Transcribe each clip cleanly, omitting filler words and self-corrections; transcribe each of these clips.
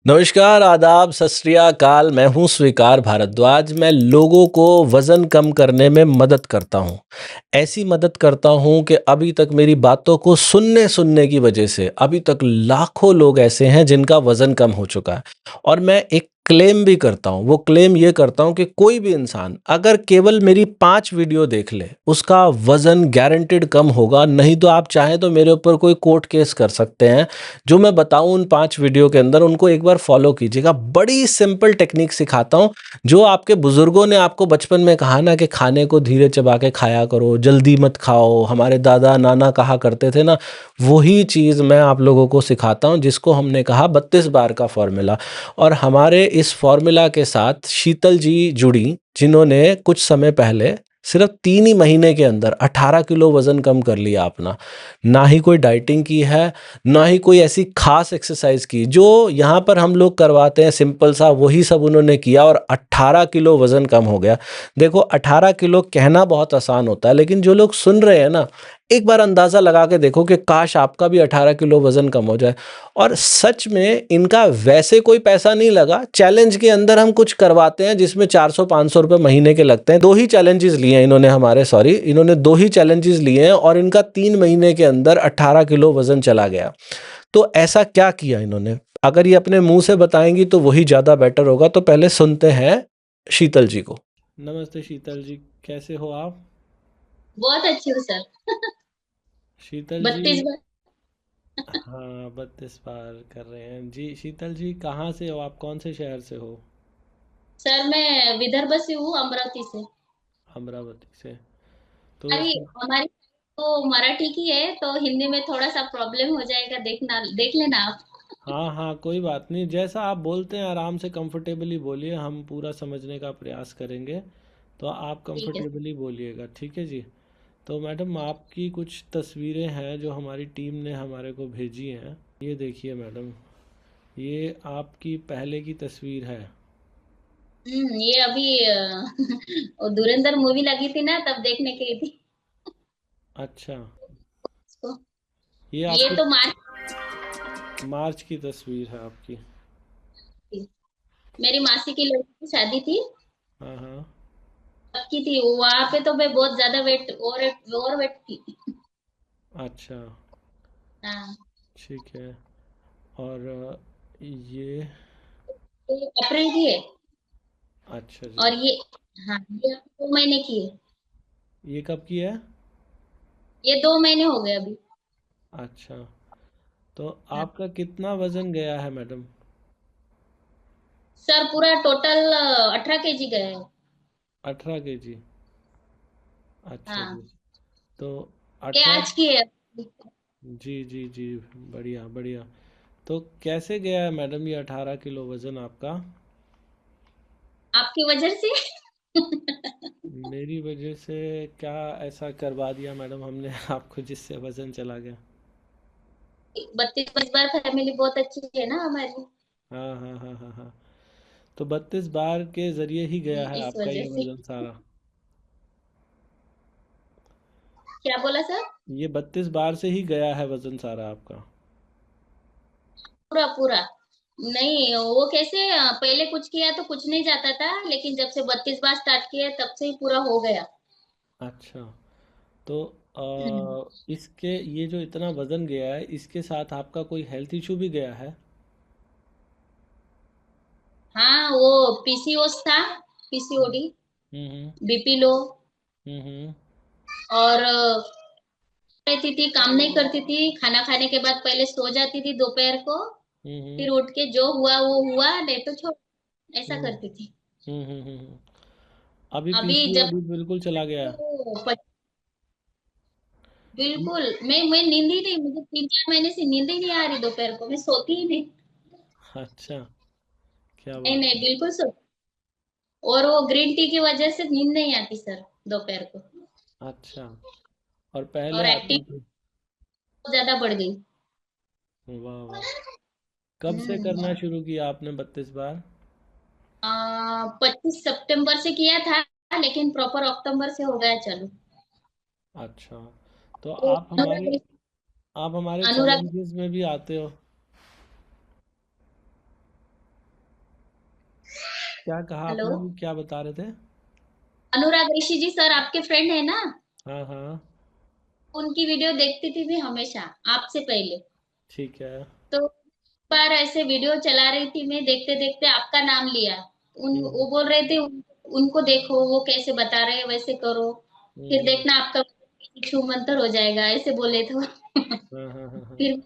नमस्कार, आदाब, सत श्री अकाल। मैं हूँ स्वीकार भारद्वाज। मैं लोगों को वज़न कम करने में मदद करता हूँ। ऐसी मदद करता हूँ कि अभी तक मेरी बातों को सुनने-सुनने की वजह से अभी तक लाखों लोग ऐसे हैं जिनका वज़न कम हो चुका है। और मैं एक क्लेम भी करता हूँ, वो क्लेम ये करता हूँ कि कोई भी इंसान अगर केवल मेरी 5 वीडियो देख ले, उसका वज़न गारंटीड कम होगा। नहीं तो आप चाहें तो मेरे ऊपर कोई कोर्ट केस कर सकते हैं। जो मैं बताऊँ उन 5 वीडियो के अंदर उनको एक बार फ़ॉलो कीजिएगा। बड़ी सिंपल टेक्नीक सिखाता हूँ, जो आपके बुज़ुर्गों ने आपको बचपन में कहा ना कि खाने को धीरे चबा के खाया करो, जल्दी मत खाओ, हमारे दादा-नाना कहा करते थे ना, वही चीज़ मैं आप लोगों को सिखाता हूँ जिसको हमने कहा 32 बार का फ़ॉर्मूला। और हमारे इस फ़ॉर्मूला के साथ शीतल जी जुड़ी, जिन्होंने कुछ समय पहले सिर्फ़ 3 ही महीने के अंदर 18 किलो वज़न कम कर लिया अपना। ना ही कोई डाइटिंग की है, ना ही कोई ऐसी खास एक्सरसाइज की। जो यहाँ पर हम लोग करवाते हैं सिंपल सा वही सब उन्होंने किया और 18 किलो वज़न कम हो गया। देखो 18 किलो कहना बहुत आसान होता है, लेकिन जो लोग सुन रहे हैं ना, एक बार अंदाज़ा लगा के देखो कि काश आपका भी 18 किलो वज़न कम हो जाए। और सच में इनका वैसे कोई पैसा नहीं लगा, चैलेंज के अंदर हम कुछ करवाते हैं जिसमें 400-500 रुपए महीने के लगते हैं। 2 ही चैलेंजेस लिए हैं इन्होंने 2 ही चैलेंजेस लिए हैं और इनका 3 महीने के अंदर 18 किलो वज़न चला गया। तो ऐसा क्या किया इन्होंने? अगर ये अपने मुँह से बताएँगी तो वही ज़्यादा बेटर होगा, तो पहले सुनते हैं शीतल जी को। नमस्ते शीतल जी, कैसे हो आप? बहुत अच्छी हूँ सर। शीतल जी 32 बार। हाँ, 32 बार कर रहे हैं। जी, शीतल जी कहाँ से हो आप? कौन से शहर से हो? सर मैं विदर्भ से हूँ, अमरावती से। अमरावती से। तो अरे हमारी तो मराठी की है तो हिंदी में थोड़ा सा प्रॉब्लम हो जाएगा, देखना देख लेना आप। हाँ, हाँ, कोई बात नहीं। जैसा आप बोलते हैं आराम से कंफर्टेबली बोलिए, हम पूरा समझने का प्रयास करेंगे। तो आप ठीक है। कंफर्टेबली बोलिएगा, ठीक है जी? तो मैडम आपकी कुछ तस्वीरें हैं जो हमारी टीम ने हमारे को भेजी हैं। ये देखिए मैडम, ये आपकी पहले की तस्वीर है। ये अभी वो धुरंधर मूवी लगी थी ना, तब देखने गई थी अच्छा, उसको। ये ये आपकी तो मार्च मार्च की तस्वीर है आपकी। थी। मेरी मासी की लड़की की शादी थी, हाँ, हाँ। तब की थी। वहां पे तो मैं बहुत ज्यादा वेट और वेट थी। अच्छा, हाँ। ठीक है। और ये तो ये अप्रैल की है। अच्छा जी। और ये, हाँ, ये अभी 2 महीने की है। ये कब की है? ये 2 महीने हो गए अभी। अच्छा, तो हाँ। आपका कितना वज़न गया है मैडम? सर पूरा टोटल 18 kg गए हैं। 18 केजी। अच्छा जी। हाँ, तो ये 18। आज की है। जी, जी, जी, बढ़िया, बढ़िया। तो कैसे गया है मैडम ये 18 किलो वज़न आपका? आपकी वजह से। मेरी वजह से क्या ऐसा करवा दिया मैडम हमने आपको जिससे वज़न चला गया? 32 बार फैमिली बहुत अच्छी है ना हमारी। हाँ, हाँ, हाँ, हाँ, हाँ। तो 32 बार के ज़रिए ही गया है इस आपका वजह ये से। वज़न सारा? क्या बोला सर? ये 32 बार से ही गया है वज़न सारा आपका? पूरा पूरा। नहीं, वो कैसे पहले कुछ किया तो कुछ नहीं जाता था, लेकिन जब से 32 बार स्टार्ट किया तब से ही पूरा हो गया। अच्छा, तो हम्म। इसके ये जो इतना वज़न गया है इसके साथ आपका कोई हेल्थ इशू भी गया है? हाँ, वो पीसीओएस था, हुँ, पीसीओडी, हुँ, हुँ, बीपी लो। हुँ, हुँ, और रहती थी, काम नहीं करती थी, खाना खाने के बाद पहले सो जाती थी दोपहर को। हुँ, हुँ, फिर उठ के जो हुआ वो हुआ, नहीं तो छोड़, ऐसा हुँ, करती थी। हुँ, हुँ, हुँ, हुँ। अभी अभी जब पीसीओडी बिल्कुल चला गया है? तो पी बिल्कुल, मैं नींद ही नहीं, मुझे 3-4 महीने से नींद ही नहीं आ रही, दोपहर को मैं सोती ही नहीं। अच्छा, क्या नहीं बात नहीं, है। बिल्कुल सो। और वो ग्रीन टी की वजह से नींद नहीं आती सर, दोपहर को। अच्छा, और पहले और आती एक्टिव थी? ज्यादा बढ़ गई। वाह, वाह! कब से करना हम्म। शुरू किया आपने 32 बार? 25 सितंबर से किया था, लेकिन प्रॉपर अक्टूबर से हो गया चालू। अच्छा, तो तो अनुराग, आप हमारे अनुराग चैलेंजेस में भी आते हो? क्या कहा हेलो। आपने? क्या बता रहे थे? अनुराग ऋषि जी सर आपके फ्रेंड है ना? हाँ हाँ। उनकी वीडियो देखती थी मैं हमेशा, आपसे पहले। ठीक है। तो एक बार ऐसे वीडियो चला रही थी मैं, देखते देखते आपका नाम लिया। हम्म वो बोल रहे थे उनको देखो, वो कैसे बता रहे हैं वैसे करो, फिर हम्म। देखना आपका छू मंतर हो जाएगा, ऐसे बोले थे वो। हाँ हाँ हाँ हाँ। फिर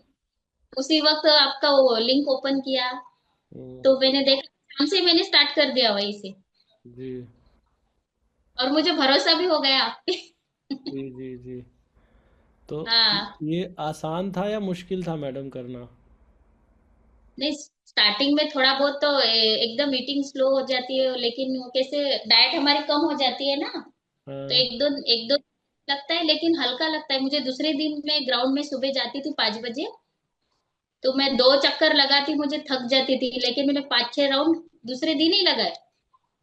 उसी वक्त आपका वो लिंक ओपन किया, हम्म, तो मैंने देखा, शाम से मैंने स्टार्ट कर दिया वहीं से। जी और मुझे भरोसा भी हो गया आप पे। जी जी जी। तो हाँ। ये आसान था या मुश्किल था मैडम करना? नहीं, स्टार्टिंग में थोड़ा बहुत तो एकदम मीटिंग स्लो हो जाती है, लेकिन वो कैसे डाइट हमारी कम हो जाती है ना, तो हाँ। एक दो लगता है, लेकिन हल्का लगता है मुझे। दूसरे दिन मैं ग्राउंड में सुबह जाती थी 5 बजे, तो मैं 2 चक्कर लगाती, मुझे थक जाती थी, लेकिन मैंने 5-6 राउंड दूसरे दिन ही लगाए।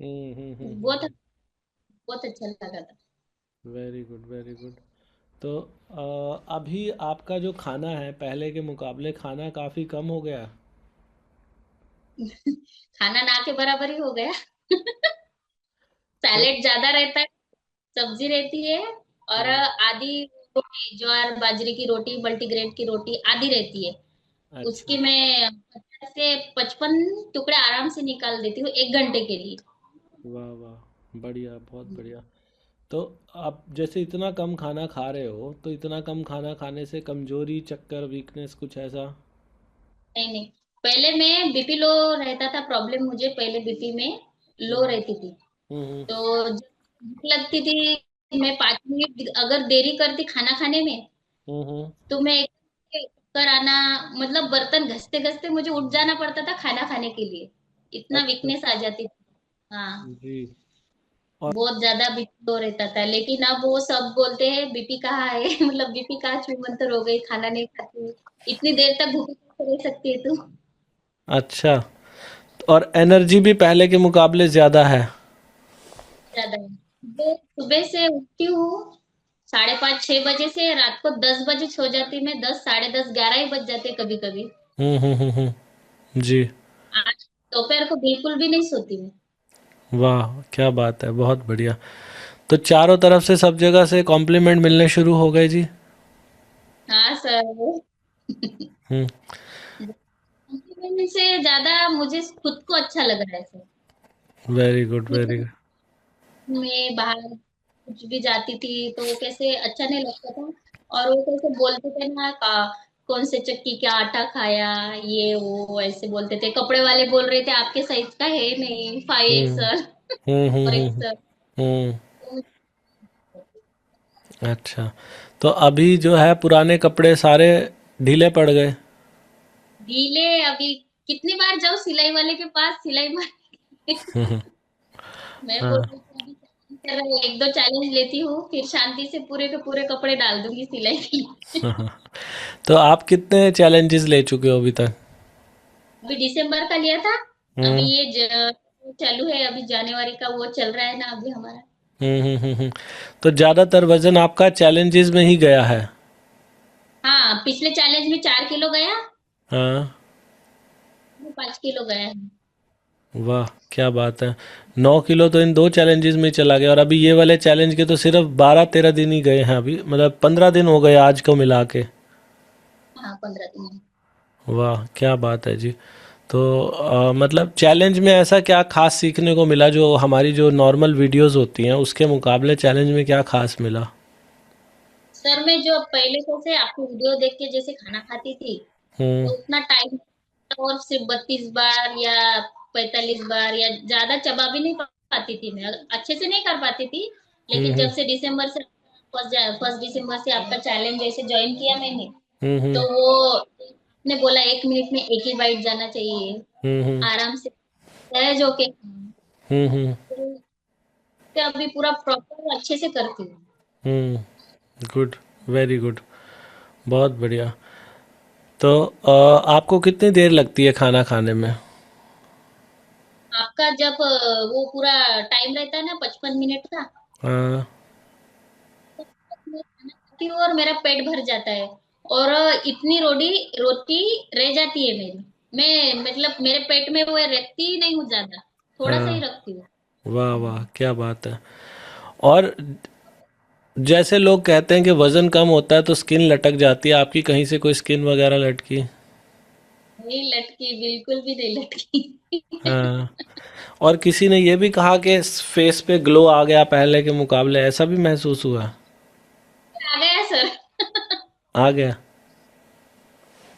बहुत बहुत अच्छा लगा था। Very good very good. तो अभी आपका जो खाना है पहले के मुकाबले खाना काफ़ी कम हो गया। खाना ना के बराबर ही हो गया। तो सैलेड ज्यादा रहता है, सब्जी रहती है, और हम्म, आधी रोटी, ज्वार बाजरे की रोटी, मल्टीग्रेन की रोटी आधी रहती है। अच्छा। उसकी मैं 50 से 55 टुकड़े आराम से निकाल देती हूँ 1 घंटे के लिए। वाह वाह, बढ़िया, बहुत बढ़िया। तो आप जैसे इतना कम खाना खा रहे हो, तो इतना कम खाना खाने से कमजोरी, चक्कर, वीकनेस कुछ ऐसा? नहीं नहीं, पहले मैं बीपी लो रहता था, प्रॉब्लम मुझे पहले बीपी में लो हम्म रहती थी। हम्म तो जब भूख लगती थी, मैं 5 मिनट अगर देरी करती खाना खाने में, हम्म। तो मैं चक्कर आना, मतलब बर्तन घसते घसते मुझे उठ जाना पड़ता था खाना खाने के लिए, इतना अच्छा। वीकनेस आ जाती थी। हाँ, जी। और बहुत ज्यादा बीपी लो रहता था, लेकिन अब वो सब बोलते हैं बीपी कहाँ है। मतलब बीपी कहाँ छूमंतर हो गई, खाना नहीं खाती, इतनी देर तक भूखी कैसे रह सकती है तू। अच्छा, और एनर्जी भी पहले के मुकाबले ज़्यादा है? ज्यादा है। जो सुबह से उठती हूँ 5:30-6 बजे से, रात को 10 बजे सो जाती मैं, 10, 10:30, 11 ही बज जाते कभी कभी। जी। आज दोपहर को बिल्कुल भी नहीं सोती मैं। वाह, क्या बात है, बहुत बढ़िया। तो चारों तरफ से सब जगह से कॉम्प्लीमेंट मिलने शुरू हो गए जी। हाँ सर। हम्म। कॉम्प्लीमेंट से ज्यादा मुझे खुद को अच्छा लग रहा है सर। वेरी गुड खुद वेरी को, गुड। मैं बाहर कुछ भी जाती थी तो वो कैसे अच्छा नहीं लगता था, और वो कैसे बोलते थे ना कौन से चक्की का आटा खाया, ये वो ऐसे बोलते थे। कपड़े वाले बोल रहे थे आपके साइज का है नहीं, 5 XL और हम्म। एक्सर। हम्म। अच्छा, तो अभी जो है पुराने कपड़े सारे ढीले पड़ गए? ढीले अभी, कितनी बार जाऊँ सिलाई वाले के पास, सिलाई मार। मैं बोल हाँ। रही हूँ अभी challenge कर रहा है, 1-2 चैलेंज लेती हूँ, फिर शांति से पूरे के पूरे कपड़े डाल दूंगी सिलाई के लिए। तो आप कितने चैलेंजेस ले चुके हो अभी तक? अभी दिसंबर का लिया था, अभी हम्म ये चालू है, अभी जनवरी का वो चल रहा है ना अभी हमारा। तो ज़्यादातर वजन आपका चैलेंजेस में ही गया है? हाँ, पिछले चैलेंज में 4 किलो गया, हाँ। 5 किलो गया है। वाह, क्या बात है। 9 किलो तो इन दो चैलेंजेस में ही चला गया, और अभी ये वाले चैलेंज के तो सिर्फ 12-13 दिन ही गए हैं अभी, मतलब 15 दिन हो गए आज को मिला के। हाँ, 15 दिन। वाह, क्या बात है जी। तो मतलब चैलेंज में ऐसा क्या खास सीखने को मिला जो हमारी जो नॉर्मल वीडियोस होती हैं उसके मुकाबले चैलेंज में क्या खास मिला? सर मैं जो पहले से आपकी वीडियो देख के जैसे खाना खाती थी, हम्म तो उतना टाइम, और सिर्फ 32 बार या 45 बार, या ज्यादा चबा भी नहीं पाती थी मैं, अच्छे से नहीं कर पाती थी। लेकिन हम्म जब से दिसंबर से, फर्स्ट दिसंबर से आपका चैलेंज जैसे ज्वाइन किया मैंने, हम्म हम्म तो वो ने बोला 1 मिनट में एक ही बाइट जाना चाहिए, हम्म आराम से सहज होके खाना। हम्म। तो इससे अभी पूरा प्रॉपर अच्छे से करती हूँ। गुड, वेरी गुड, बहुत बढ़िया। तो आपको कितनी देर लगती है खाना खाने में? आपका जब वो पूरा टाइम रहता है ना 55 मिनट का, हाँ। तो मैं खाना खाती हूँ और मेरा पेट भर जाता है, और इतनी रोटी रोटी रह जाती है मेरी, मैं मतलब मेरे पेट में वो रहती ही नहीं हूँ ज्यादा। थोड़ा सा ही हाँ। रखती हूँ। वाह वाह, क्या बात है। और जैसे लोग कहते हैं कि वज़न कम होता है तो स्किन लटक जाती है, आपकी कहीं से कोई स्किन वगैरह लटकी? नहीं लटकी, बिल्कुल भी नहीं लटकी। हाँ। और किसी ने ये भी कहा कि फेस पे ग्लो आ गया पहले के मुकाबले, ऐसा भी महसूस हुआ? आ गया सर। आ गया?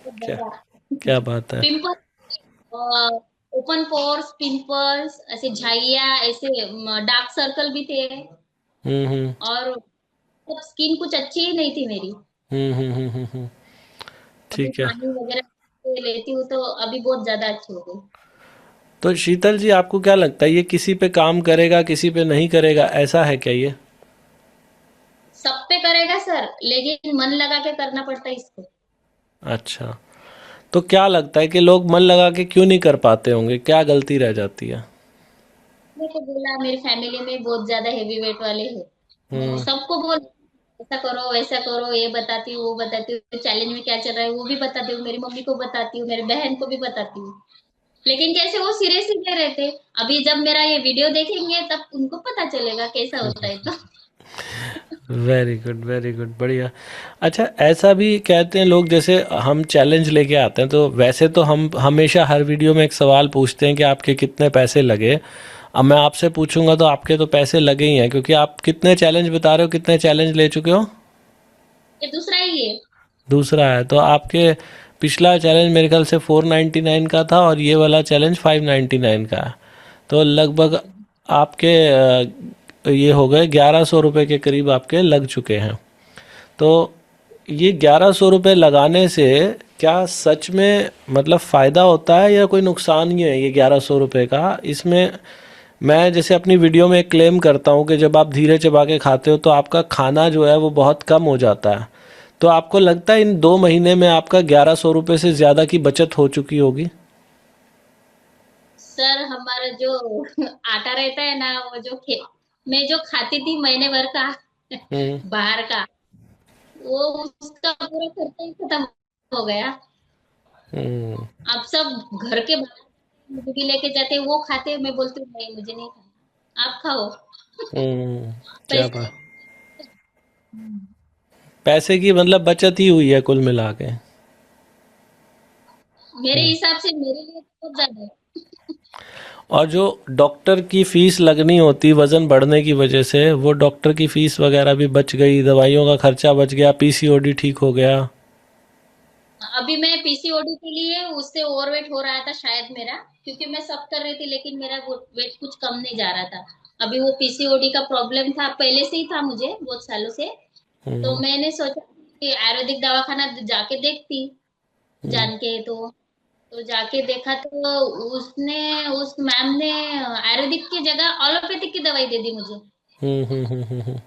बहुत क्या, ज्यादा। क्या बात है। पिंपल, ओपन पोर्स, पिंपल्स, ऐसे झाइया, ऐसे डार्क सर्कल भी थे। हम्म। और मतलब स्किन कुछ अच्छी ही नहीं थी मेरी। अभी ठीक है। पानी वगैरह लेती हूँ तो अभी बहुत ज्यादा अच्छी हो गई। तो शीतल जी, आपको क्या लगता है ये किसी पे काम करेगा किसी पे नहीं करेगा, ऐसा है क्या ये? सब पे करेगा सर, लेकिन मन लगा के करना पड़ता है इसको। अच्छा। तो क्या लगता है कि लोग मन लगा के क्यों नहीं कर पाते होंगे, क्या गलती रह जाती है? मैंने तो बोला मेरी फैमिली में बहुत ज्यादा हेवी वेट वाले हैं। मैं हम्म। सबको बोल, ऐसा करो वैसा करो, ये बताती हूँ वो बताती हूँ, चैलेंज में क्या चल रहा है वो भी बताती हूँ, मेरी मम्मी को बताती हूँ, मेरी बहन को भी बताती हूँ। लेकिन कैसे वो सीरियस ही नहीं रहते। अभी जब मेरा ये वीडियो देखेंगे तब उनको पता चलेगा कैसा होता है तो। वेरी गुड, वेरी गुड, बढ़िया। अच्छा, ऐसा भी कहते हैं लोग, जैसे हम चैलेंज लेके आते हैं तो वैसे तो हम हमेशा हर वीडियो में एक सवाल पूछते हैं कि आपके कितने पैसे लगे। अब मैं आपसे पूछूंगा तो आपके तो पैसे लगे ही हैं, क्योंकि आप कितने चैलेंज बता रहे हो, कितने चैलेंज ले चुके हो? ये दूसरा ही है। दूसरा है तो आपके पिछला चैलेंज मेरे ख्याल से 499 का था और ये वाला चैलेंज 599 का है। तो लगभग आपके ये हो गए 1100 रुपये के करीब आपके लग चुके हैं। तो ये 1100 रुपये लगाने से क्या सच में मतलब फ़ायदा होता है या कोई नुकसान ही है ये 1100 रुपये का इसमें? मैं जैसे अपनी वीडियो में क्लेम करता हूँ कि जब आप धीरे चबा के खाते हो तो आपका खाना जो है वो बहुत कम हो जाता है। तो आपको लगता है इन 2 महीने में आपका 1100 रुपये से ज़्यादा की बचत हो चुकी होगी? सर हमारा जो आटा रहता है ना, वो जो मैं जो खाती थी महीने भर का हम्म। बाहर का, वो उसका पूरा खर्चा ही खत्म हो गया। हम्म। अब सब घर के बाहर मुझे भी लेके जाते हैं, वो खाते हैं, मैं बोलती हूँ नहीं मुझे नहीं खाना, आप खाओ। हम्म। क्या पैसे। बात। पैसे की मतलब बचत ही हुई है कुल मिला के। मेरे हिसाब से मेरे लिए बहुत ज्यादा है। और जो डॉक्टर की फीस लगनी होती वज़न बढ़ने की वजह से, वो डॉक्टर की फीस वगैरह भी बच गई, दवाइयों का खर्चा बच गया, पीसीओडी ठीक हो गया। अभी मैं पीसीओडी के लिए उससे ओवरवेट हो रहा था शायद मेरा, क्योंकि मैं सब कर रही थी लेकिन मेरा वेट कुछ कम नहीं जा रहा था। अभी वो पीसीओडी का प्रॉब्लम था, पहले से ही था मुझे बहुत सालों से। तो हम्म। मैंने सोचा कि आयुर्वेदिक दवाखाना जाके देखती, हम्म। जान के तो जाके देखा तो उसने, उस मैम ने आयुर्वेदिक की जगह एलोपैथिक की दवाई दे दी मुझे। हम्म। हम्म। हम्म।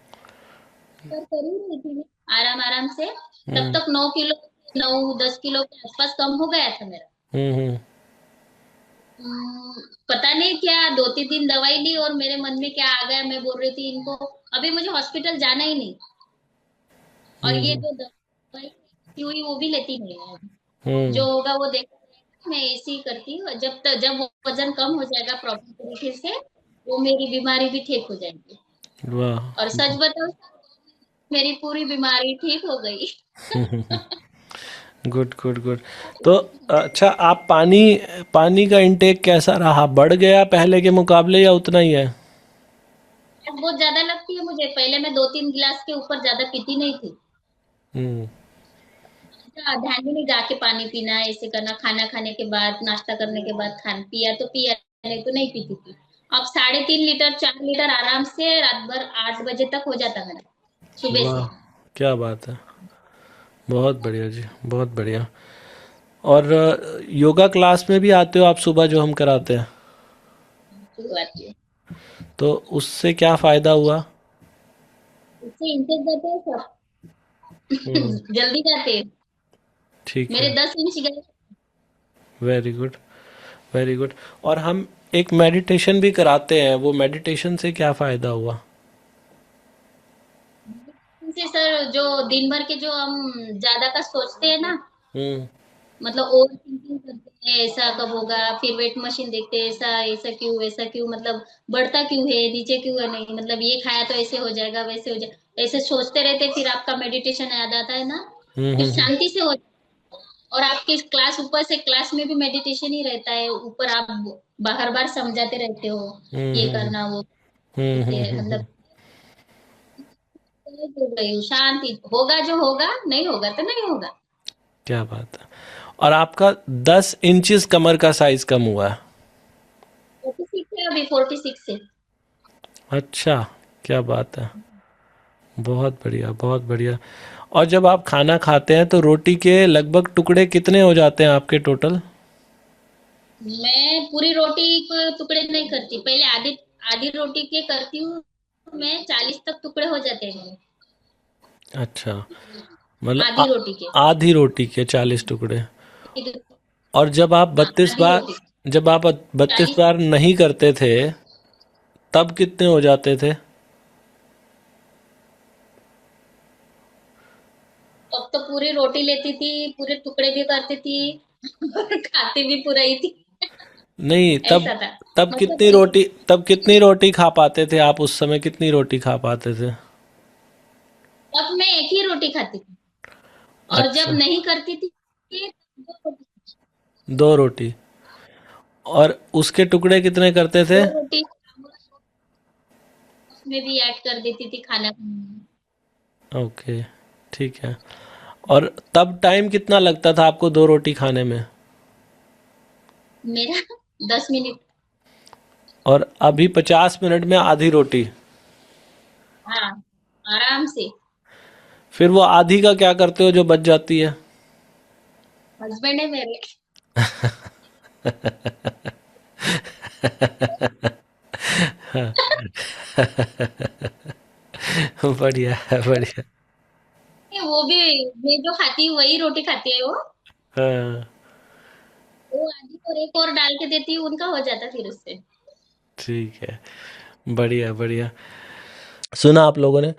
पर कर ही रही थी मैं आराम आराम से। तब हम्म। तक 9 किलो, 9-10 किलो के आसपास कम हो गया था मेरा। हम्म। पता नहीं क्या, 2-3 दिन दवाई ली और मेरे मन में क्या आ गया, मैं बोल रही थी इनको अभी मुझे हॉस्पिटल जाना ही नहीं। और ये हम्म। जो दवाई ली हुई वो भी लेती नहीं है अभी। हम्म। जो होगा वो देखा जाएगा, मैं ऐसे ही करती हूँ जब तक, जब वो वजन कम हो जाएगा प्रॉपर तरीके से, वो मेरी बीमारी भी ठीक हो जाएगी। वाह। और सच बताओ, मेरी पूरी बीमारी ठीक हो गई। Good good good. तो अच्छा, आप पानी पानी का इंटेक कैसा रहा, बढ़ गया पहले के मुकाबले या उतना ही है? भूख बहुत ज्यादा लगती है मुझे, पहले मैं 2-3 गिलास के ऊपर ज्यादा पीती नहीं थी। हम्म। अच्छा, ध्यान भी नहीं जाके पानी पीना, ऐसे करना, खाना खाने के बाद, नाश्ता करने के बाद खान पिया तो पिया, नहीं तो नहीं पीती थी। अब 3.5 लीटर 4 लीटर आराम से रात भर 8 बजे तक हो जाता मेरा, सुबह वाह, से। क्या बात है। बहुत बढ़िया जी, बहुत बढ़िया। और योगा क्लास में भी आते हो आप सुबह जो हम कराते हैं? शुरुआत की तो उससे क्या फ़ायदा हुआ? उससे इंटेक जाते हैं सब। हम्म। जल्दी जाते हैं। ठीक मेरे है। 10 इंच गए। Very good, very good. और हम एक मेडिटेशन भी कराते हैं, वो मेडिटेशन से क्या फ़ायदा हुआ? से सर, जो दिन भर के जो हम ज्यादा का सोचते हैं ना, हम्म। मतलब ओवर थिंकिंग करते हैं, ऐसा कब होगा, फिर वेट मशीन देखते हैं, ऐसा ऐसा क्यों, वैसा क्यों, मतलब बढ़ता क्यों है, नीचे क्यों है नहीं, मतलब ये खाया तो ऐसे हो जाएगा, वैसे हो जाएगा, ऐसे सोचते रहते, फिर आपका मेडिटेशन याद आता है ना, फिर हम्म। शांति से हो। और आपकी क्लास ऊपर से, क्लास में भी मेडिटेशन ही रहता है, ऊपर आप बार बार समझाते रहते हो, हम्म। ये हम्म। करना वो, हम्म। हम्म। ऐसे हम्म। मतलब हो गई हूँ, शांति होगा, जो होगा, नहीं होगा तो नहीं होगा। क्या बात है। और आपका 10 इंचेस कमर का साइज कम हुआ है। 46 है अभी, 46 से। अच्छा, क्या बात है। बहुत बढ़िया, बहुत बढ़िया। और जब आप खाना खाते हैं तो रोटी के लगभग टुकड़े कितने हो जाते हैं आपके टोटल? मैं पूरी रोटी को टुकड़े नहीं करती, पहले आधी, आधी रोटी के करती हूँ, मैं 40 तक टुकड़े हो जाते हैं, अच्छा, मतलब आधी रोटी के। आधी रोटी के 40 टुकड़े। और जब आप हाँ, बत्तीस आधी बार रोटी, जब आप 32 40। बार नहीं करते थे तब कितने हो जाते थे? अब तो पूरी रोटी लेती थी, पूरे टुकड़े भी करती थी और खाती भी पूरा ही थी। नहीं, तब ऐसा था, तब मतलब कितनी ऐसे। रोटी तब कितनी रोटी खा पाते थे आप? उस समय कितनी रोटी खा पाते थे? अब मैं एक ही रोटी खाती थी, और जब अच्छा, नहीं करती थी, दो रोटी, 2 रोटी। और उसके टुकड़े कितने करते थे? 2 रोटी उसमें भी ऐड कर देती थी खाना खाने में। ओके, ठीक है। और तब टाइम कितना लगता था आपको 2 रोटी खाने में? मेरा 10 मिनट। और अभी 50 मिनट में आधी रोटी? हाँ, आराम से। फिर वो आधी का क्या करते हो जो बच जाती है? हस्बैंड है मेरे। बढ़िया है, बढ़िया। वो भी, मैं जो खाती हूँ वही रोटी खाती है वो। हाँ, वो आधी और एक और डाल के देती हूँ, उनका हो जाता फिर उससे। ठीक है। बढ़िया, बढ़िया। सुना आप लोगों ने,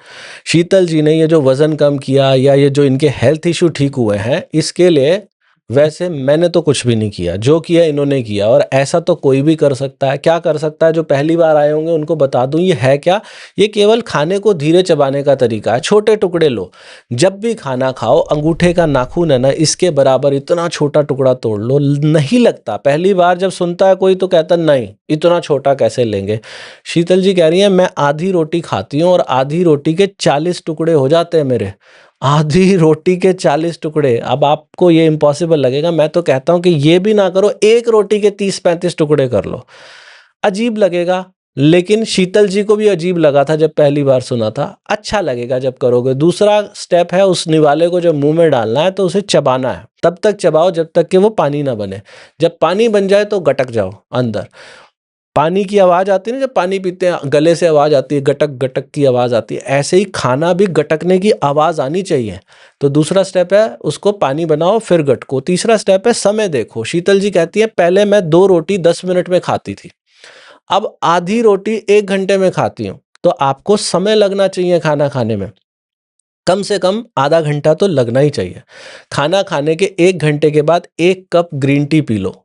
शीतल जी ने ये जो वज़न कम किया या ये जो इनके हेल्थ इश्यू ठीक हुए हैं, इसके लिए वैसे मैंने तो कुछ भी नहीं किया, जो किया इन्होंने किया। और ऐसा तो कोई भी कर सकता है। क्या कर सकता है? जो पहली बार आए होंगे उनको बता दूं, ये है क्या? ये केवल खाने को धीरे चबाने का तरीका है। छोटे टुकड़े लो, जब भी खाना खाओ अंगूठे का नाखून है ना, इसके बराबर इतना छोटा टुकड़ा तोड़ लो। नहीं लगता, पहली बार जब सुनता है कोई तो कहता नहीं इतना छोटा कैसे लेंगे। शीतल जी कह रही हैं मैं आधी रोटी खाती हूँ और आधी रोटी के 40 टुकड़े हो जाते हैं मेरे। आधी रोटी के 40 टुकड़े। अब आपको ये इम्पॉसिबल लगेगा, मैं तो कहता हूँ कि ये भी ना करो, एक रोटी के 30-35 टुकड़े कर लो। अजीब लगेगा, लेकिन शीतल जी को भी अजीब लगा था जब पहली बार सुना था। अच्छा लगेगा जब करोगे। दूसरा स्टेप है, उस निवाले को जब मुंह में डालना है तो उसे चबाना है। तब तक चबाओ जब तक कि वो पानी ना बने। जब पानी बन जाए तो गटक जाओ अंदर। पानी की आवाज़ आती है ना, जब पानी पीते हैं गले से आवाज़ आती है, गटक गटक की आवाज़ आती है, ऐसे ही खाना भी गटकने की आवाज़ आनी चाहिए। तो दूसरा स्टेप है उसको पानी बनाओ फिर गटको। तीसरा स्टेप है समय देखो। शीतल जी कहती है पहले मैं 2 रोटी 10 मिनट में खाती थी, अब आधी रोटी 1 घंटे में खाती हूँ। तो आपको समय लगना चाहिए खाना खाने में, कम से कम आधा घंटा तो लगना ही चाहिए। खाना खाने के 1 घंटे के बाद 1 cup green tea P low,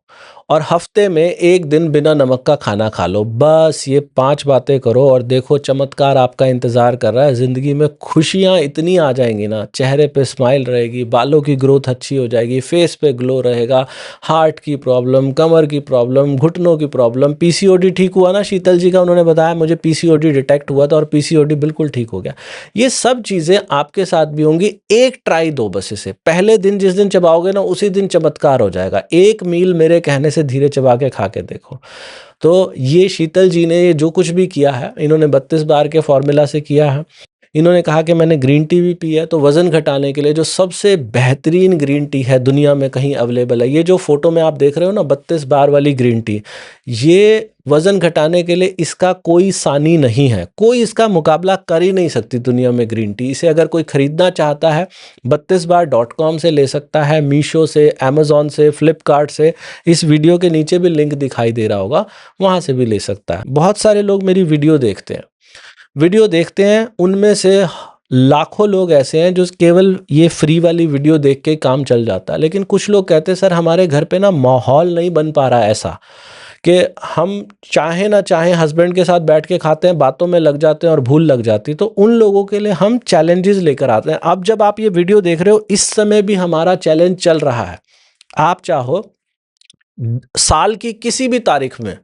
और हफ्ते में 1 दिन बिना नमक का खाना खा लो। बस ये 5 बातें करो और देखो चमत्कार आपका इंतज़ार कर रहा है। ज़िंदगी में खुशियाँ इतनी आ जाएंगी ना, चेहरे पे स्माइल रहेगी, बालों की ग्रोथ अच्छी हो जाएगी, फेस पे ग्लो रहेगा। हार्ट की प्रॉब्लम, कमर की प्रॉब्लम, घुटनों की प्रॉब्लम, पीसीओडी ठीक हुआ ना शीतल जी का, उन्होंने बताया मुझे पीसीओडी डिटेक्ट हुआ था और पीसीओडी बिल्कुल ठीक हो गया। ये सब चीज़ें आपके साथ भी होंगी। एक ट्राई दो बस इसे, पहले दिन जिस दिन चबाओगे ना उसी दिन चमत्कार हो जाएगा। एक मील मेरे कहने से धीरे चबा के खा के देखो। तो ये शीतल जी ने जो कुछ भी किया है, इन्होंने 32 बार के फॉर्मूला से किया है। इन्होंने कहा कि मैंने ग्रीन टी भी पी है, तो वज़न घटाने के लिए जो सबसे बेहतरीन ग्रीन टी है दुनिया में कहीं अवेलेबल है, ये जो फ़ोटो में आप देख रहे हो ना 32 बार वाली ग्रीन टी, ये वज़न घटाने के लिए इसका कोई सानी नहीं है। कोई इसका मुकाबला कर ही नहीं सकती दुनिया में ग्रीन टी। इसे अगर कोई खरीदना चाहता है 32bar.com से ले सकता है, मीशो से, अमेज़न से, फ्लिपकार्ट से। इस वीडियो के नीचे भी लिंक दिखाई दे रहा होगा, वहाँ से भी ले सकता है। बहुत सारे लोग मेरी वीडियो देखते हैं, उनमें से लाखों लोग ऐसे हैं जो केवल ये फ्री वाली वीडियो देख के काम चल जाता है, लेकिन कुछ लोग कहते हैं सर हमारे घर पे ना माहौल नहीं बन पा रहा है ऐसा कि हम चाहे ना चाहे हस्बैंड के साथ बैठ के खाते हैं, बातों में लग जाते हैं और भूल लग जाती है। तो उन लोगों के लिए हम चैलेंजेस लेकर आते हैं। अब जब आप ये वीडियो देख रहे हो, इस समय भी हमारा चैलेंज चल रहा है। आप चाहो साल की किसी भी तारीख में,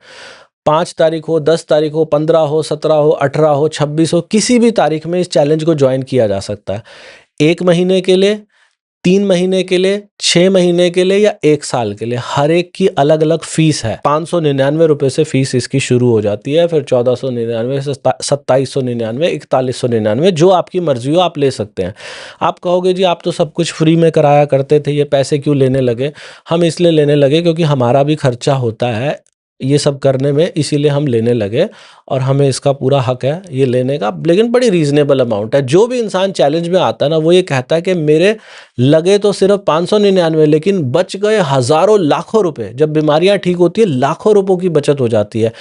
5 तारीख हो, 10 तारीख हो, 15 हो, 17 हो, 18 हो, 26 हो, किसी भी तारीख में इस चैलेंज को ज्वाइन किया जा सकता है। 1 महीने के लिए, 3 महीने के लिए, 6 महीने के लिए या 1 साल के लिए, हर एक की अलग अलग फीस है। 599 रुपये से फीस इसकी शुरू हो जाती है, फिर 1499, 2799, 4199, जो आपकी मर्जी हो आप ले सकते हैं। आप कहोगे जी आप तो सब कुछ फ्री में कराया करते थे, ये पैसे क्यों लेने लगे? हम इसलिए लेने लगे क्योंकि हमारा भी खर्चा होता है ये सब करने में, इसीलिए हम लेने लगे और हमें इसका पूरा हक है ये लेने का, लेकिन बड़ी रीजनेबल अमाउंट है। जो भी इंसान चैलेंज में आता है ना, वो ये कहता है कि मेरे लगे तो सिर्फ 599, लेकिन बच गए हजारों लाखों रुपए। जब बीमारियां ठीक होती है लाखों रुपयों की बचत हो जाती है।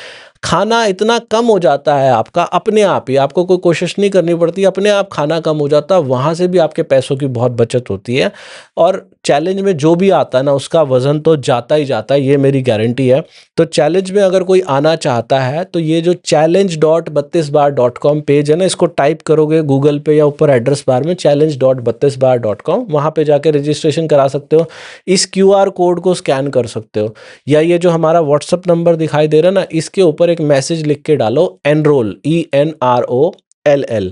खाना इतना कम हो जाता है आपका अपने आप ही, आपको कोई कोशिश नहीं करनी पड़ती, अपने आप खाना कम हो जाता है, वहाँ से भी आपके पैसों की बहुत बचत होती है। और चैलेंज में जो भी आता है ना उसका वजन तो जाता ही जाता है, ये मेरी गारंटी है। तो चैलेंज में अगर कोई आना चाहता है तो ये जो challenge.32bar.com पेज है ना, इसको टाइप करोगे गूगल पे या ऊपर एड्रेस बार में challenge.32bar.com, वहाँ पे जाके रजिस्ट्रेशन करा सकते हो। इस क्यूआर कोड को स्कैन कर सकते हो, या ये जो हमारा व्हाट्सअप नंबर दिखाई दे रहा है ना, इसके ऊपर एक मैसेज लिख के डालो एनरोल, ENROLL।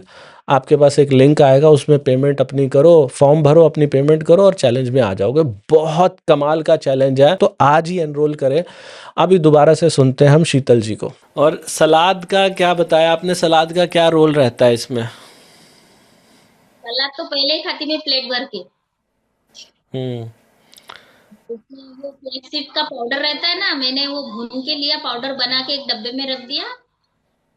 आपके पास एक लिंक आएगा, उसमें पेमेंट अपनी करो, फॉर्म भरो, अपनी पेमेंट करो और चैलेंज में आ जाओगे। बहुत कमाल का चैलेंज है, तो आज ही एनरोल करें। अभी दोबारा से सुनते हैं हम शीतल जी को। और सलाद का क्या बताया आपने, सलाद का क्या रोल रहता है इसमें? सलाद तो पहले ही खाती मैं प्लेट भर के। हम्म। उसमें वो फ्लैक्स का पाउडर रहता है ना, मैंने वो भून के लिया, पाउडर बना के एक डब्बे में रख दिया।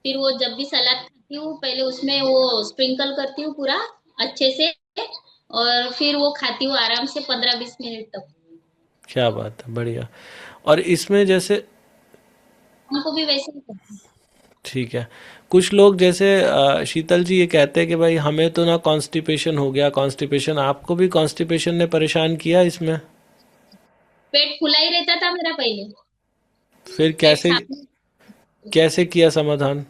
फिर वो जब भी सलाद खाती हूँ पहले उसमें वो स्प्रिंकल करती हूँ पूरा अच्छे से, और फिर वो खाती हूँ आराम से 15-20 मिनट तक। क्या बात है, बढ़िया। और इसमें जैसे, उनको भी वैसे ही करती हूँ। ठीक है, कुछ लोग जैसे शीतल जी ये कहते हैं कि भाई हमें तो ना कॉन्स्टिपेशन हो गया, कॉन्स्टिपेशन, आपको भी कॉन्स्टिपेशन ने परेशान किया इसमें? पेट फुला ही रहता था मेरा पहले। फिर पेट कैसे, साफ नहीं। कैसे किया समाधान?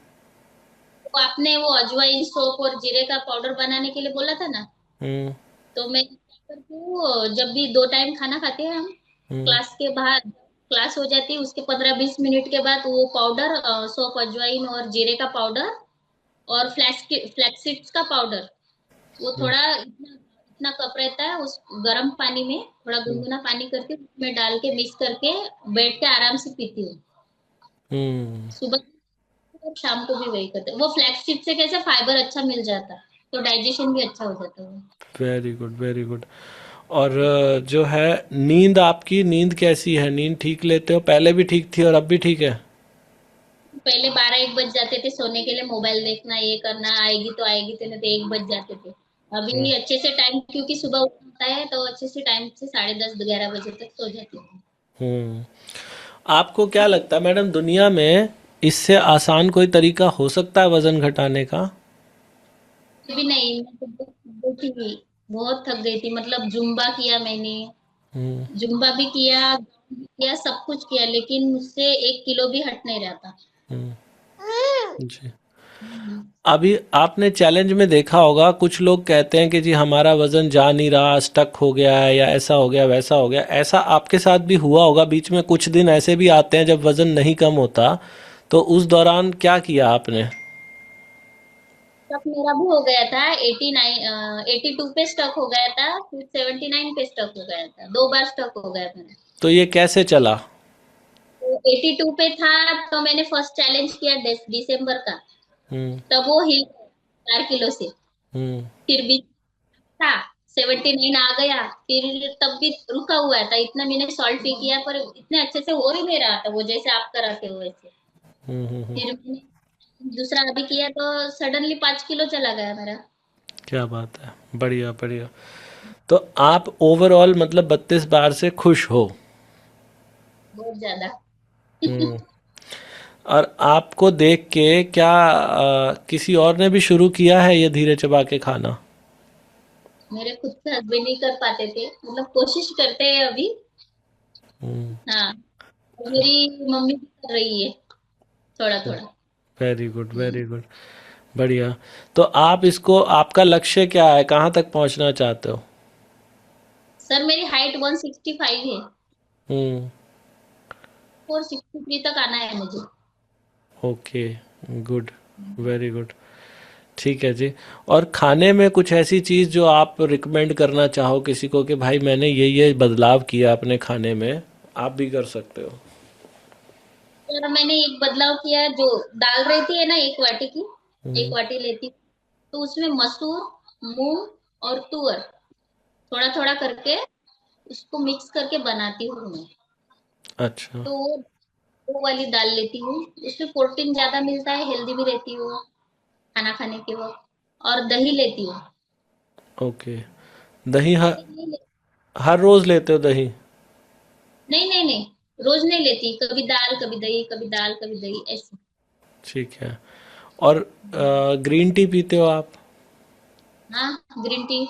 तो आपने वो अजवाइन सोप और जीरे का पाउडर बनाने के लिए बोला था ना, हम्म। तो मैं क्या करती हूँ, जब भी 2 टाइम खाना खाते हैं हम, हम्म। क्लास के बाद, क्लास हो जाती है उसके 15-20 मिनट के बाद वो पाउडर, सोप, अजवाइन और जीरे का पाउडर और फ्लैक्स का पाउडर, वो थोड़ा इतना इतना कप रहता है, उस गर्म पानी में थोड़ा गुनगुना पानी करके उसमें डाल के मिक्स करके बैठ के आराम से पीती हूँ। हम्म। सुबह और शाम को भी वही करते हैं। वो फ्लैक्स सीड से कैसे फाइबर अच्छा मिल जाता है, तो डाइजेशन भी अच्छा हो जाता है। Very good, very good. और जो है नींद, आपकी नींद कैसी है? नींद ठीक लेते हो? पहले भी ठीक थी और अब भी ठीक है? पहले 12-1 बज जाते थे सोने के लिए, मोबाइल देखना ये करना, आएगी तो आएगी, तो नहीं तो 1 बज जाते थे। हम्म। अभी अच्छे से टाइम, क्योंकि सुबह उठना होता है तो अच्छे से टाइम से 10:30-11 बजे तक सो जाती हूँ। हम्म। आपको क्या लगता है मैडम, दुनिया में इससे आसान कोई तरीका हो सकता है वजन घटाने का? भी नहीं, मैं तो बहुत थक गई थी, बहुत थक गई थी, मतलब जुम्बा किया मैंने, हम्म। जुम्बा भी किया, भी किया, सब कुछ किया, लेकिन मुझसे 1 किलो भी हट नहीं रहा था। हम्म। जी। हम्म। अभी आपने चैलेंज में देखा होगा, कुछ लोग कहते हैं कि जी हमारा वजन जा नहीं रहा, स्टक हो गया है, या ऐसा हो गया वैसा हो गया। ऐसा आपके साथ भी हुआ होगा, बीच में कुछ दिन ऐसे भी आते हैं जब वजन नहीं कम होता, तो उस दौरान क्या किया आपने? स्टक मेरा भी हो गया था, 82 पे स्टक हो गया था, फिर 79 पे स्टक हो गया था, 2 बार स्टक हो गया मेरा। तो ये कैसे चला? तो 82 पे था, तो मैंने फर्स्ट चैलेंज किया दिसंबर का, हम्म। तब वो हिल 4 किलो से। हम्म। फिर भी था 79 आ गया, फिर तब भी रुका हुआ था, इतना मैंने सॉल्ट भी किया पर इतने अच्छे से हो ही नहीं रहा था वो जैसे आप कराते हो वैसे। हम्म। फिर मैंने दूसरा अभी किया तो सडनली 5 किलो चला गया मेरा। क्या बात है, बढ़िया बढ़िया। तो आप ओवरऑल मतलब 32 बार से खुश हो? बहुत ज्यादा। हम्म। और आपको देख के क्या किसी और ने भी शुरू किया है ये धीरे चबा के खाना? मेरे खुद से हस्बैंड नहीं कर पाते थे, मतलब कोशिश करते हैं अभी। हम्म। हाँ, और मेरी मम्मी भी कर रही है थोड़ा थोड़ा। Very good, very good. बढ़िया। तो आप इसको, आपका लक्ष्य क्या है, कहाँ तक पहुँचना चाहते हो? सर मेरी हाइट 165 है। हम्म। 463 तक आना है मुझे। ओके। गुड। Very good. ठीक है जी। और खाने में कुछ ऐसी चीज़ जो आप रिकमेंड करना चाहो किसी को कि भाई मैंने ये बदलाव किया अपने खाने में, आप भी कर सकते हो? सर मैंने एक बदलाव किया, जो दाल रहती है ना, एक वाटी की, एक हम्म। वाटी लेती हूँ, तो उसमें मसूर, मूंग और तुअर थोड़ा थोड़ा करके उसको मिक्स करके बनाती हूँ मैं। अच्छा। तो वो वाली दाल लेती हूँ। उसमें प्रोटीन ज्यादा मिलता है, हेल्दी भी रहती हूँ खाना खाने के वक्त। और दही लेती हूँ। ओके। दही हर पनीर नहीं लेती। हर रोज़ लेते हो दही? नहीं नहीं नहीं, रोज नहीं लेती, कभी दाल कभी दही, कभी दाल कभी दही, ऐसे। ठीक है। और ग्रीन टी पीते हो आप? हाँ, ग्रीन टी,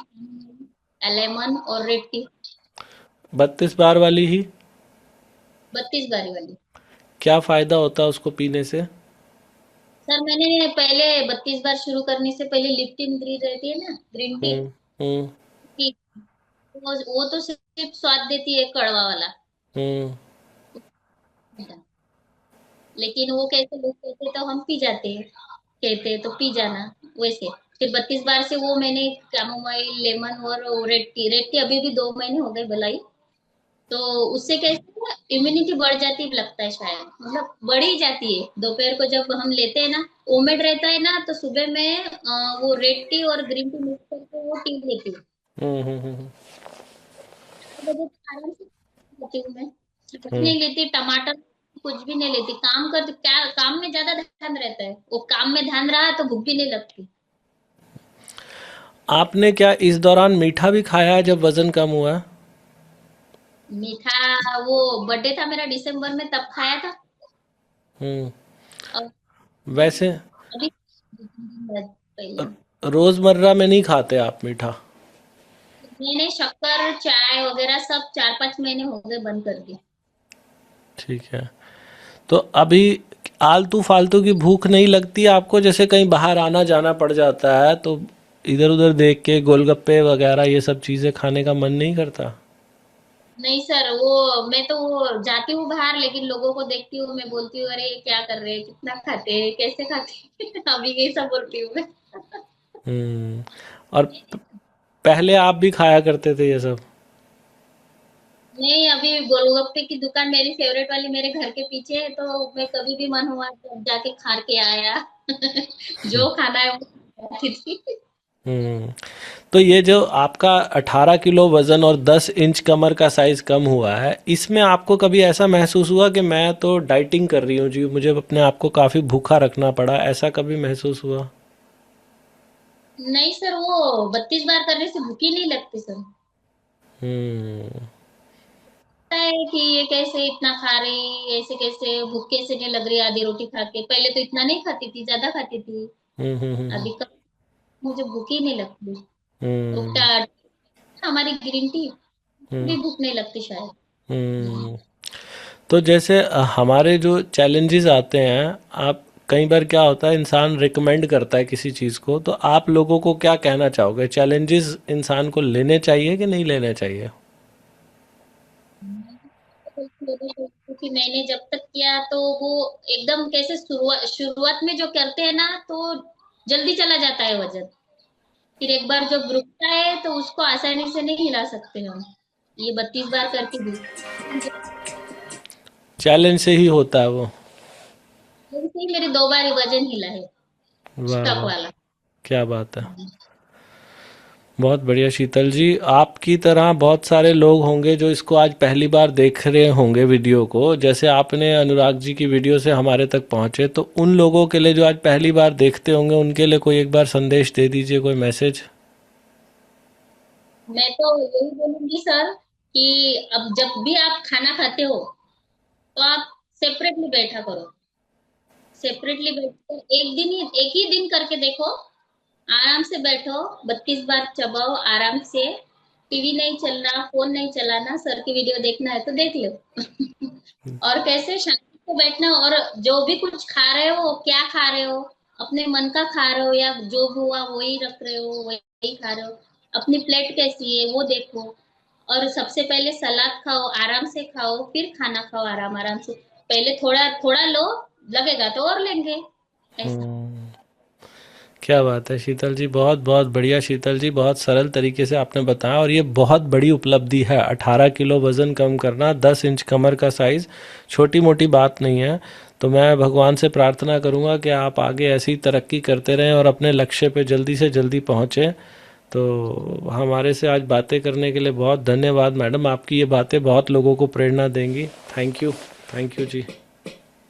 लेमन और रेड टी। 32 बार वाली ही? 32 बारी वाली। क्या फ़ायदा होता है उसको पीने से? सर मैंने पहले 32 बार शुरू करने से पहले लिप्टन ग्रीन रहती है ना, ग्रीन टी हम्म। हम्म। की, वो तो सिर्फ स्वाद देती है, कड़वा वाला। हम्म। लेकिन वो कैसे लोग कहते तो हम पी जाते हैं, कहते तो पी जाना वैसे। फिर 32 बार से वो मैंने कैमोमाइल, लेमन और रेड टी अभी भी 2 महीने हो गए भलाई। तो उससे कैसे इम्यूनिटी बढ़ जाती है लगता है, शायद मतलब बढ़ ही जाती है। दोपहर को जब हम लेते हैं ना, ओमेड रहता है ना, तो सुबह में वो रेड टी और ग्रीन टी मिक्स करके वो टी लेती हूँ। हम्म। हम्म। 4 बजे तक आराम से लेती हूँ मैं। कुछ हम्म। नहीं लेती, टमाटर कुछ भी नहीं लेती। काम कर क्या, काम में ज्यादा ध्यान रहता है, वो काम में ध्यान रहा तो भूख भी नहीं लगती। आपने क्या इस दौरान मीठा भी खाया है जब वज़न कम हुआ है? मीठा, वो बर्थडे था मेरा दिसंबर में, तब खाया था। हम्म। और वैसे अभी 2-3 दिन बाद पहले। रोज़मर्रा में नहीं खाते आप मीठा? मैंने शक्कर, चाय वगैरह सब 4-5 महीने हो गए बंद कर दी। ठीक है। तो अभी आलतू फालतू की भूख नहीं लगती आपको? जैसे कहीं बाहर आना जाना पड़ जाता है तो इधर उधर देख के गोलगप्पे वगैरह ये सब चीज़ें खाने का मन नहीं करता? नहीं सर, वो मैं तो वो जाती हूँ बाहर, लेकिन लोगों को देखती हूँ, मैं बोलती हूँ अरे ये क्या कर रहे हैं, कितना खाते हैं, कैसे खाते हैं अभी ये सब बोलती हूँ मैं। हम्म। और पहले आप भी खाया करते थे ये सब? नहीं, अभी गोलगप्पे की दुकान मेरी फेवरेट वाली मेरे घर के पीछे है, तो मैं कभी भी मन हुआ तो जाके खा के आया जो खाना है वो खाती थी। हम्म। तो ये जो आपका 18 किलो वज़न और 10 इंच कमर का साइज़ कम हुआ है, इसमें आपको कभी ऐसा महसूस हुआ कि मैं तो डाइटिंग कर रही हूँ जी, मुझे अपने आप को काफ़ी भूखा रखना पड़ा, ऐसा कभी महसूस हुआ? नहीं सर, वो 32 बार करने से भूख ही नहीं लगती सर। हम्म। लगता है कि ये कैसे इतना खा रही, ऐसे कैसे भूख कैसे नहीं लग रही आधी रोटी खा के। पहले तो इतना नहीं खाती थी, ज्यादा खाती थी। हम्म। हम्म। अभी कब मुझे भूख ही नहीं लगती। तो हम्म। हमारी ग्रीन टी हम्म। भी भूख नहीं लगती शायद। हम्म। हम्म। तो जैसे हमारे जो चैलेंजेस आते हैं, आप कई बार क्या होता है इंसान रिकमेंड करता है किसी चीज़ को, तो आप लोगों को क्या कहना चाहोगे, चैलेंजेस इंसान को लेने चाहिए कि नहीं लेने चाहिए? क्योंकि मैंने जब तक किया तो वो एकदम कैसे शुरुआत शुरुआत में जो करते हैं ना, तो जल्दी चला जाता है वजन। फिर एक बार जब रुकता है तो उसको आसानी से नहीं हिला सकते हम। ये 32 बार करके भी चैलेंज से ही होता है वो। जैसे ही मेरे 2 बार ही वजन हिला है, वाह स्टक वाह। वाला। क्या बात है। बहुत बढ़िया शीतल जी, आपकी तरह बहुत सारे लोग होंगे जो इसको आज पहली बार देख रहे होंगे वीडियो को, जैसे आपने अनुराग जी की वीडियो से हमारे तक पहुंचे, तो उन लोगों के लिए जो आज पहली बार देखते होंगे उनके लिए कोई एक बार संदेश दे दीजिए, कोई मैसेज। मैं तो यही बोलूंगी सर कि अब जब भी आप खाना खाते हो तो आप सेपरेटली बैठा करो। सेपरेटली बैठकर एक ही दिन करके देखो, आराम से बैठो, 32 बार चबाओ आराम से, टीवी नहीं चलना, फोन नहीं चलाना, सर की वीडियो देखना है तो देख लो। और कैसे शांति से बैठना, और जो भी कुछ खा रहे हो क्या खा रहे हो, अपने मन का खा रहे हो या जो हुआ वही रख रहे हो, वही खा रहे हो, अपनी प्लेट कैसी है वो देखो। और सबसे पहले सलाद खाओ, आराम से खाओ, फिर खाना खाओ आराम आराम से। पहले थोड़ा थोड़ा लो, लगेगा तो और लेंगे, ऐसा। हम्म। क्या बात है शीतल जी, बहुत बहुत बढ़िया शीतल जी, बहुत सरल तरीके से आपने बताया और ये बहुत बड़ी उपलब्धि है। 18 किलो वज़न कम करना, 10 इंच कमर का साइज़, छोटी मोटी बात नहीं है। तो मैं भगवान से प्रार्थना करूँगा कि आप आगे ऐसी तरक्की करते रहें और अपने लक्ष्य पे जल्दी से जल्दी पहुँचें। तो हमारे से आज बातें करने के लिए बहुत धन्यवाद मैडम, आपकी ये बातें बहुत लोगों को प्रेरणा देंगी। थैंक यू जी।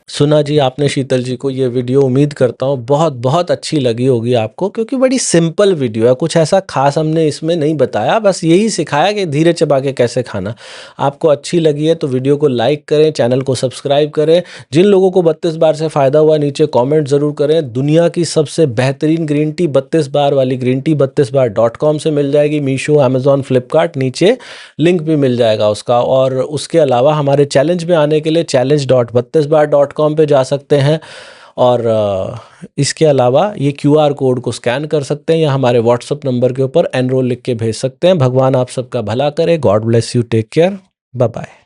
सुना जी आपने शीतल जी को ये वीडियो, उम्मीद करता हूँ बहुत बहुत अच्छी लगी होगी आपको, क्योंकि बड़ी सिंपल वीडियो है, कुछ ऐसा खास हमने इसमें नहीं बताया, बस यही सिखाया कि धीरे चबा के कैसे खाना। आपको अच्छी लगी है तो वीडियो को लाइक करें, चैनल को सब्सक्राइब करें। जिन लोगों को 32 बार से फ़ायदा हुआ नीचे कमेंट ज़रूर करें। दुनिया की सबसे बेहतरीन ग्रीन टी 32 बार वाली ग्रीन टी 32बार.com से मिल जाएगी, मीशो, अमेज़ॉन, फ्लिपकार्ट, नीचे लिंक भी मिल जाएगा उसका। और उसके अलावा हमारे चैलेंज में आने के लिए challenge.32bar.com पे जा सकते हैं। और इसके अलावा ये क्यूआर कोड को स्कैन कर सकते हैं या हमारे व्हाट्सएप नंबर के ऊपर एनरोल लिख के भेज सकते हैं। भगवान आप सबका भला करे। God bless you, take care, bye bye.